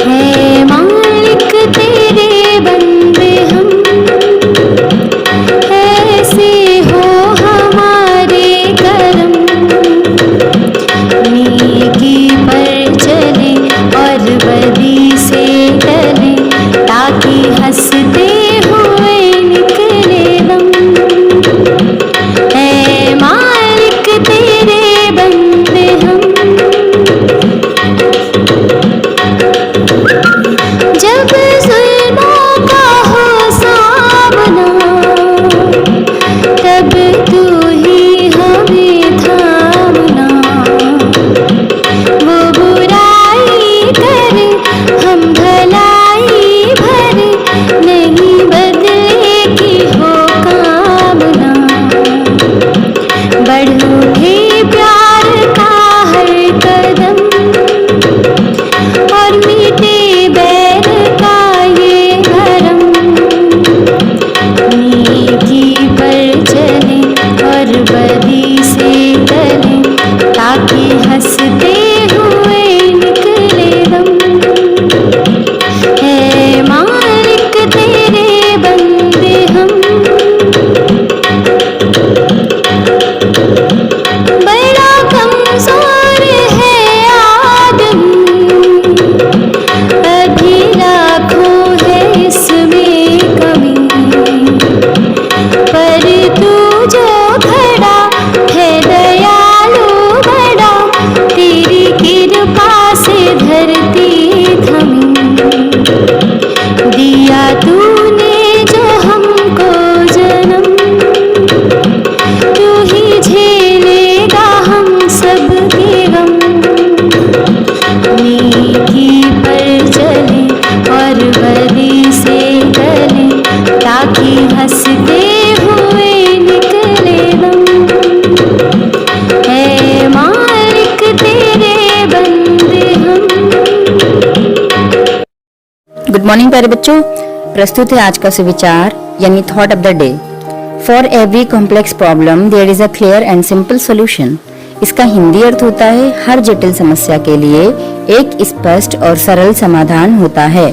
है मालिक तेरे बंदे हम, ऐसे हो हमारे करम। नेकी पर चले और बदी से टले, ताकि हंसते हुए निकले दम। है मालिक तेरे बंदे हम, जब जुल्मों का हो सामना, तब तू ही हमें थामना। वो बुराई करे हम भलाई भरे, नहीं बदले की हो कामना। बढ़ उठे प्यार का हर कदम, और मीठे बैर का ये भरम। नेकी पर चले और बदी से टले, ताकि हंसते हुए निकले दम। है मालिक तेरे बंदे हम, बड़ा कमजोर है आदमी, अभी लाखों है इसमें कमी। पर तू जो खड़ा है दयालु बड़ा, तेरी कृपा से धरती थमी। दिया तूने जो हमको जन्म, तू ही झेलेगा हम सबके गम। नेकी पर चले और बदी से टले, ताकि हंसते हुए निकले दम। है मालिक तेरे बंदे हम। गुड मॉर्निंग प्यारे बच्चों, प्रस्तुत है आज का सुविचार यानी thought of the day. For every complex problem there is a clear and simple solution. इसका हिंदी अर्थ होता है हर जटिल समस्या के लिए एक स्पष्ट और सरल समाधान होता है।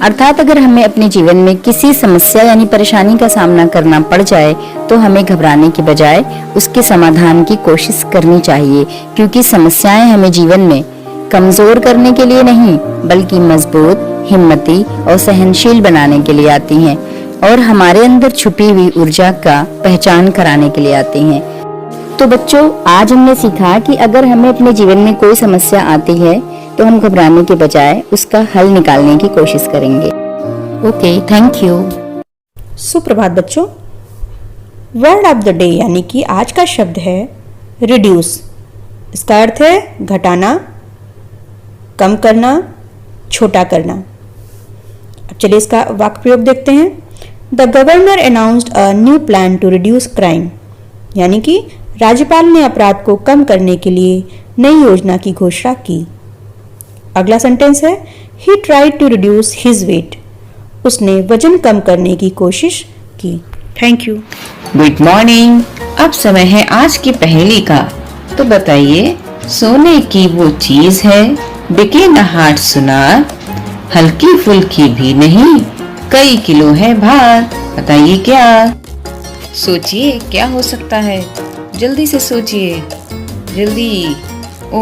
अर्थात अगर हमें अपने जीवन में किसी समस्या यानी परेशानी का सामना करना पड़ जाए तो हमें घबराने की बजाय उसके समाधान की कोशिश करनी चाहिए, क्योंकि समस्याएं हमें जीवन में कमजोर करने के लिए नहीं बल्कि मजबूत, हिम्मती और सहनशील बनाने के लिए आती हैं और हमारे अंदर छुपी हुई ऊर्जा का पहचान कराने के लिए आती हैं। तो बच्चों, आज हमने सीखा कि अगर हमें अपने जीवन में कोई समस्या आती है तो हम घबराने के बजाय उसका हल निकालने की कोशिश करेंगे। Okay, thank you. सुप्रभात बच्चों। वर्ड ऑफ द डे यानी कि आज का शब्द है रिड्यूस। इसका अर्थ है घटाना, कम करना, छोटा करना। अब चलिए इसका वाक्य प्रयोग देखते हैं। The governor announced a new plan to reduce crime, यानी कि राज्यपाल ने अपराध को कम करने के लिए नई योजना की घोषणा की। अगला सेंटेंस है he tried to reduce his weight, उसने वजन कम करने की कोशिश की। Thank you. Good morning. अब समय है आज की पहेली का। तो बताइए, सोने की वो चीज है, बिके न हाट सुनार, हल्की फुल्की भी नहीं, कई किलो है भार। बताइए क्या? सोचिए क्या हो सकता है, जल्दी से सोचिए, जल्दी। ओ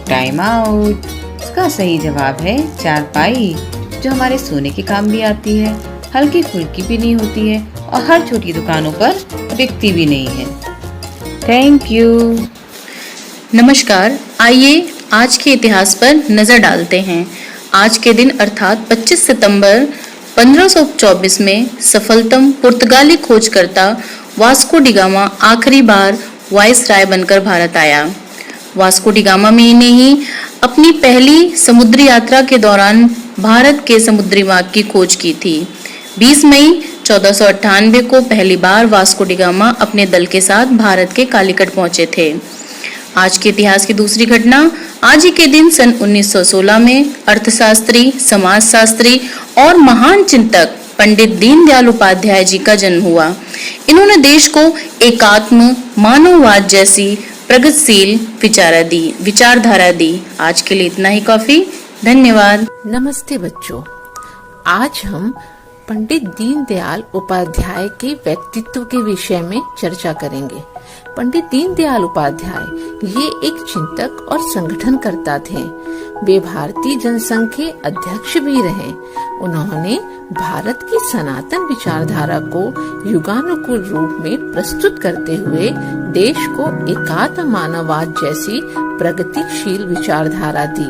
टाइम आउट। इसका सही जवाब है चारपाई, जो हमारे सोने के काम भी आती है, हल्की फुल्की भी नहीं होती है और हर छोटी दुकानों पर बिकती भी नहीं है। Thank you. नमस्कार, आइए आज के इतिहास पर नजर डालते हैं। आज के दिन अर्थात 25 सितंबर 1524 में सफलतम पुर्तगाली खोजकर्ता वास्को डी गामा आखिरी बार वाइसराय बनकर भारत आया। वास्को डी गामा ने ही अपनी पहली समुद्री यात्रा के दौरान भारत के समुद्री मार्ग की खोज की थी। 20 मई 1498 को पहली बार वास्को डी गामा अपने दल के साथ भारत के कालीकट पहुंचे थे। आज के इतिहास की दूसरी घटना, आज ही के दिन सन 1916 में अर्थशास्त्री, समाजशास्त्री और महान चिंतक पंडित दीनदयाल उपाध्याय जी का जन्म हुआ। इन्होंने देश को एकात्म मानववाद जैसी प्रगतिशील विचारधारा दी। आज के लिए इतना ही काफी। धन्यवाद। नमस्ते बच्चों, आज हम पंडित दीनदयाल उपाध्याय के व्यक्तित्व के विषय में चर्चा करेंगे। पंडित दीनदयाल उपाध्याय ये एक चिंतक और संगठनकर्ता थे। वे भारतीय जनसंघ के अध्यक्ष भी रहे। उन्होंने भारत की सनातन विचारधारा को युगानुकूल रूप में प्रस्तुत करते हुए देश को एकात्म मानववाद जैसी प्रगतिशील विचारधारा दी।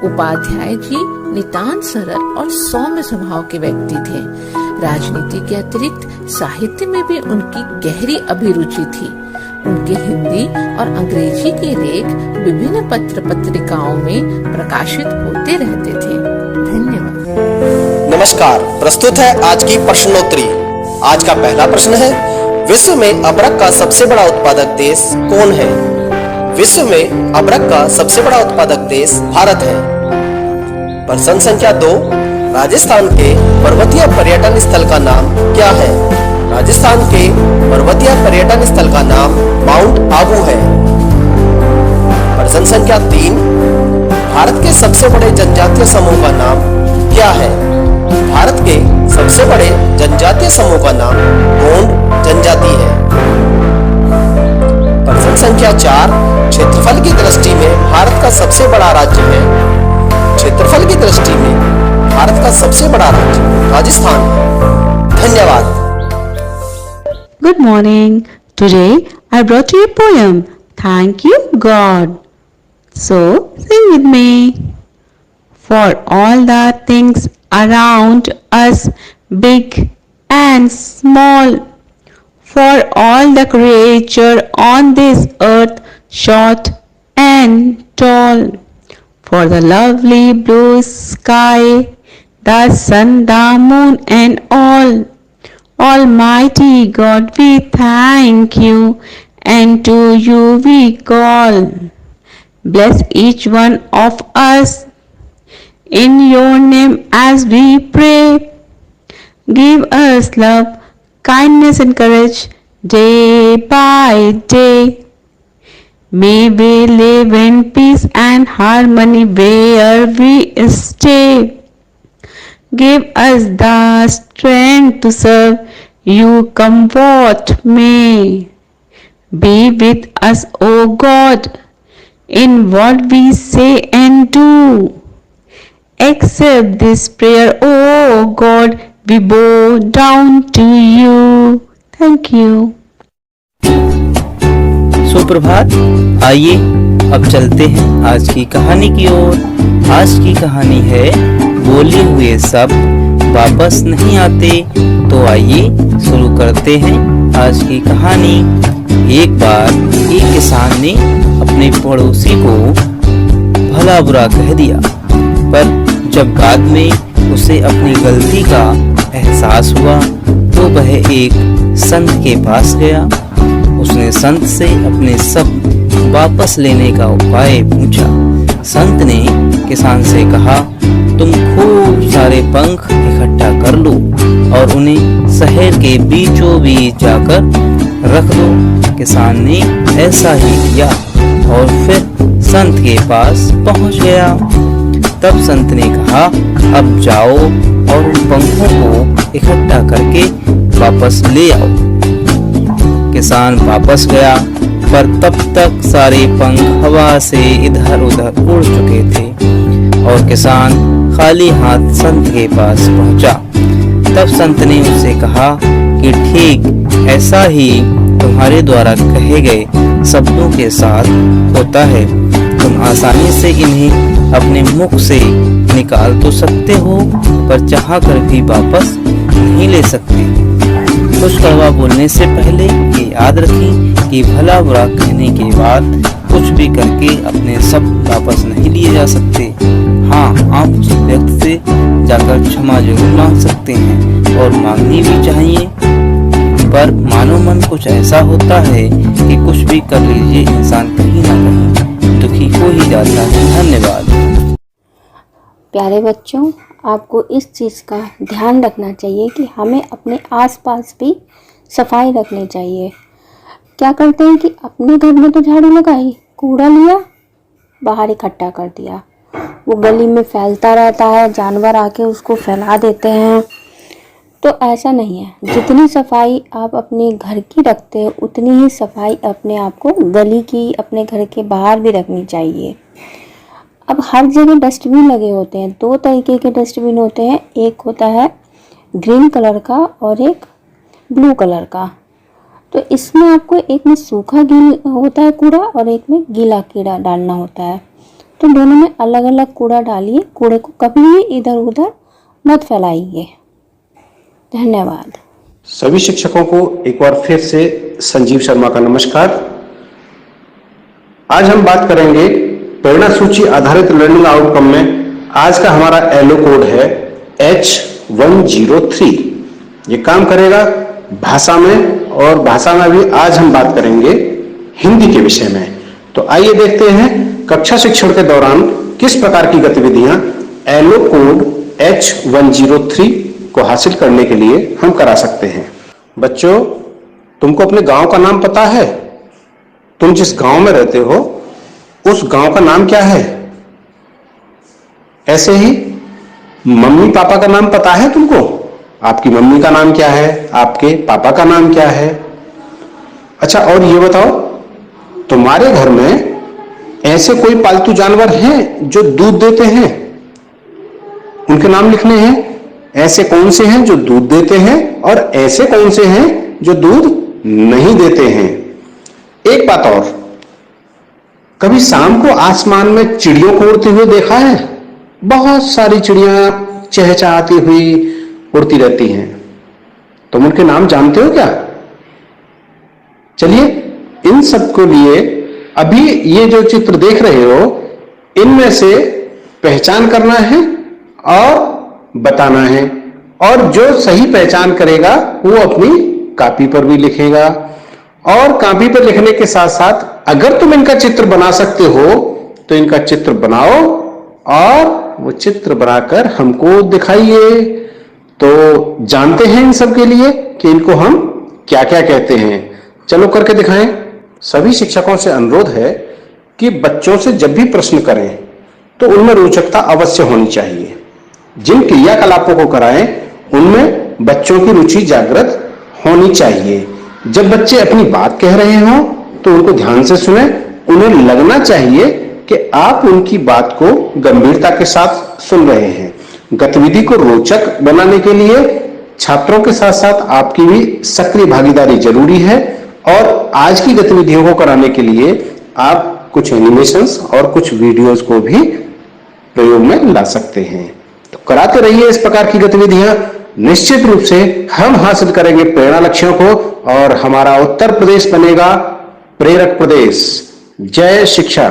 उपाध्याय जी नितांत सरल और सौम्य स्वभाव के व्यक्ति थे। राजनीति के अतिरिक्त साहित्य में भी उनकी गहरी अभिरुचि थी। उनके हिंदी और अंग्रेजी के लेख विभिन्न पत्र पत्रिकाओं में प्रकाशित होते रहते थे। धन्यवाद। नमस्कार, प्रस्तुत है आज की प्रश्नोत्तरी। आज का पहला प्रश्न है, विश्व में अदरक का सबसे बड़ा उत्पादक देश कौन है? विश्व में अदरक का सबसे बड़ा उत्पादक देश भारत है। प्रश्न संख्या 2, राजस्थान के पर्वतीय पर्यटन स्थल का नाम क्या है? राजस्थान के पर्वतीय पर्यटन स्थल का नाम माउंट आबू है। प्रश्न संख्या 3, भारत के सबसे बड़े जनजातीय समूह का नाम क्या है? भारत के सबसे बड़े जनजातीय समूह का नाम गोंड जनजाति है। प्रश्न संख्या 4, क्षेत्रफल की दृष्टि में भारत का सबसे बड़ा राज्य है। क्षेत्रफल की दृष्टि में भारत का सबसे बड़ा राज्य राजस्थान है। धन्यवाद। Good morning. Today I brought you a poem. Thank you, God. So sing with me. For all the things around us, big and small, for all the creature on this earth, short and tall, for the lovely blue sky, the sun, the moon and all, Almighty God, we thank you, and to you we call. Bless each one of us in your name as we pray. Give us love, kindness and courage day by day. May we live in peace and harmony where we stay. Give us the strength to serve you, comfort may. Be with us, O God, in what we say and do. Accept this prayer, O God, we bow down to you. Thank you. सुप्रभात। आइए अब चलते हैं आज की कहानी की ओर। आज की कहानी है, बोले हुए शब्द वापस नहीं आते। तो आइए शुरू करते हैं आज की कहानी। एक बार एक किसान ने अपने पड़ोसी को भला बुरा कह दिया, पर जब बाद में उसे अपनी गलती का एहसास हुआ तो वह एक संत के पास गया। उसने संत से अपने सब वापस लेने का उपाय पूछा। संत ने किसान से कहा, तुम खूब सारे पंख इकट्ठा कर लो और उन्हें शहर के बीचों बीच जाकर रख दो। किसान ने ऐसा ही किया और फिर संत के पास पहुंच गया। तब संत ने कहा, अब जाओ और उन पंखों को इकट्ठा करके वापस ले आओ। किसान वापस गया, पर तब तक सारे पंख हवा से इधर उधर उड़ चुके थे और किसान खाली हाथ संत के पास पहुंचा। तब संत ने उससे कहा कि ठीक ऐसा ही तुम्हारे द्वारा कहे गए शब्दों के साथ होता है। तुम आसानी से इन्हें अपने मुख से निकाल तो सकते हो, पर चाह कर भी वापस नहीं ले सकते। कुछ कड़वा बोलने से पहले ये याद रखें कि भला बुरा कहने के बाद कुछ भी करके अपने सब वापस नहीं लिए जा सकते। हाँ, आप उस व्यक्ति से जाकर क्षमा जरूर मांग सकते हैं और मांगनी भी चाहिए, पर मानो मन कुछ ऐसा होता है कि कुछ भी कर लीजिए इंसान कहीं ना कहीं दुखी हो ही जाता है। धन्यवाद। प्यारे बच्चों, आपको इस चीज़ का ध्यान रखना चाहिए कि हमें अपने आसपास भी सफाई रखनी चाहिए। क्या करते हैं कि अपने घर में तो झाड़ू लगाई, कूड़ा लिया बाहर इकट्ठा कर दिया, वो गली में फैलता रहता है, जानवर आके उसको फैला देते हैं। तो ऐसा नहीं है, जितनी सफाई आप अपने घर की रखते हो उतनी ही सफाई अपने आप को गली की, अपने घर के बाहर भी रखनी चाहिए। अब हर जगह डस्टबिन लगे होते हैं, 2 तरीके के डस्टबिन होते हैं, एक होता है ग्रीन कलर का और एक ब्लू कलर का। तो इसमें आपको एक में सूखा गीला होता है कूड़ा और एक में गीला कीड़ा डालना होता है। तो दोनों में अलग अलग कूड़ा डालिए, कूड़े को कभी भी इधर उधर मत फैलाइए। धन्यवाद। सभी शिक्षकों को एक बार फिर से संजीव शर्मा का नमस्कार। आज हम बात करेंगे प्रेरणा सूची आधारित लर्निंग आउटकम में। आज का हमारा एलो कोड है H103। ये काम करेगा भाषा में, और भाषा में भी आज हम बात करेंगे हिंदी के विषय में। तो आइए देखते हैं कक्षा शिक्षण के दौरान किस प्रकार की गतिविधियां एलो कोड H103 को हासिल करने के लिए हम करा सकते हैं। बच्चों, तुमको अपने गांव का नाम पता है? तुम जिस गांव में रहते हो उस गांव का नाम क्या है? ऐसे ही मम्मी पापा का नाम पता है तुमको? आपकी मम्मी का नाम क्या है? आपके पापा का नाम क्या है? अच्छा, और ये बताओ, तुम्हारे घर में ऐसे कोई पालतू जानवर हैं जो दूध देते हैं? उनके नाम लिखने हैं। ऐसे कौन से हैं जो दूध देते हैं और ऐसे कौन से हैं जो दूध नहीं देते हैं? एक बात और, कभी शाम को आसमान में चिड़ियों को उड़ते हुए देखा है? बहुत सारी चिड़ियां चहचहाती हुई उड़ती रहती हैं। तुम उनके नाम जानते हो क्या? चलिए, इन सब को लिए अभी ये जो चित्र देख रहे हो, इनमें से पहचान करना है और बताना है, और जो सही पहचान करेगा वो अपनी कॉपी पर भी लिखेगा। और कॉपी पर लिखने के साथ साथ अगर तुम इनका चित्र बना सकते हो तो इनका चित्र बनाओ और वो चित्र बनाकर हमको दिखाइए। तो जानते हैं इन सब के लिए कि इनको हम क्या क्या कहते हैं। चलो करके दिखाएं। सभी शिक्षकों से अनुरोध है कि बच्चों से जब भी प्रश्न करें तो उनमें रोचकता अवश्य होनी चाहिए। जिन क्रियाकलापों को कराएं उनमें बच्चों की रुचि जागृत होनी चाहिए। जब बच्चे अपनी बात कह रहे हों तो उनको ध्यान से सुने। उन्हें लगना चाहिए कि आप उनकी बात को गंभीरता के साथ सुन रहे हैं। गतिविधि को रोचक बनाने के लिए छात्रों के साथ साथ आपकी भी सक्रिय भागीदारी जरूरी है। और आज की गतिविधियों को कराने के लिए आप कुछ एनिमेशंस और कुछ वीडियोस को भी प्रयोग में ला सकते हैं। तो कराते रहिए इस प्रकार की गतिविधियां। निश्चित रूप से हम हासिल करेंगे प्रेरणा लक्ष्यों को और हमारा उत्तर प्रदेश बनेगा प्रेरक प्रदेश। जय शिक्षा।